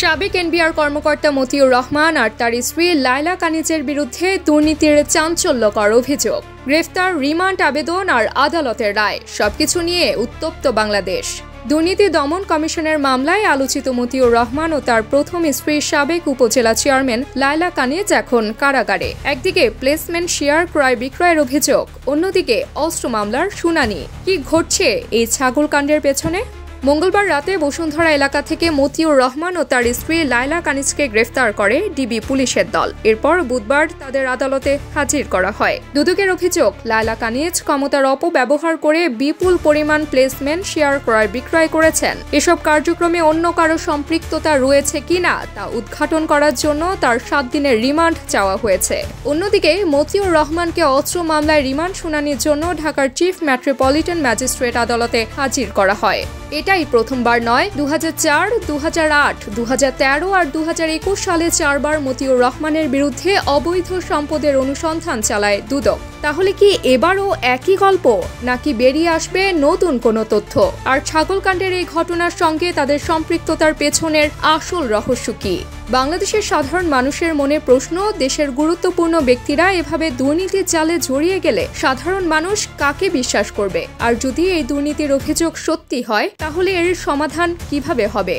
সাবেক এনবিআর কর্মকর্তা মতিউর রহমান আর তার স্ত্রী লায়লা কানিজের বিরুদ্ধে দুর্নীতির চাঞ্চল্যকর অভিযোগ, গ্রেফতার, রিমান্ড আবেদন আর আদালতের রায় সবকিছু নিয়ে উত্তপ্ত বাংলাদেশ। দুর্নীতি দমন কমিশনের মামলায় আলোচিত মতিউর রহমান ও তার প্রথম স্ত্রী সাবেক উপজেলা চেয়ারম্যান লায়লা কানিজ এখন কারাগারে। একদিকে প্লেসমেন্ট শেয়ার ক্রয় বিক্রয়ের অভিযোগ, অন্যদিকে অস্ত্র মামলার শুনানি। কি ঘটছে এই ছাগলকাণ্ডের পেছনে? মঙ্গলবার রাতে বসুন্ধরা এলাকা থেকে মতিউর রহমান ও তার স্ত্রী লায়লা কানিজকে গ্রেফতার করে ডিবি পুলিশের দল। এরপর বুধবার তাদের আদালতে হাজির করা হয়। দুদকের অভিযোগ, লায়লা কানিজ ক্ষমতার অপব্যবহার করে বিপুল পরিমাণ প্লেসমেন্ট শেয়ার ক্রয় বিক্রয় করেছেন। এসব কার্যক্রমে অন্য কারো সম্পৃক্ততা রয়েছে কিনা তা উদ্ঘাটন করার জন্য তার 7 দিনের রিমান্ড চাওয়া হয়েছে। অন্যদিকে মতিউর রহমানকে অস্ত্র মামলায় রিমান্ড শুনানির জন্য ঢাকার চিফ মেট্রোপলিটন ম্যাজিস্ট্রেট আদালতে হাজির করা হয়। এটাই প্রথমবার নয়। 2004, 2008, 2013 আর 2021 সালে 4 বার মতিউর রহমানের বিরুদ্ধে অবৈধ সম্পদের অনুসন্ধান চালায় দুদক। তাহলে কি এবারও একই গল্প, নাকি বেরিয়ে আসবে নতুন কোনো তথ্য? আর ছাগলকাণ্ডের এই ঘটনার সঙ্গে তাদের সম্পৃক্ততার পেছনের আসল রহস্য কি? বাংলাদেশের সাধারণ মানুষের মনে প্রশ্ন, দেশের গুরুত্বপূর্ণ ব্যক্তিরা এভাবে দুর্নীতির জালে জড়িয়ে গেলে সাধারণ মানুষ কাকে বিশ্বাস করবে? আর যদি এই দুর্নীতির অভিযোগ সত্যি হয়, তাহলে এর সমাধান কিভাবে হবে?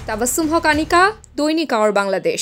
তাবাসসুম হক, আনিকা, দৈনিক আওয়ার বাংলাদেশ।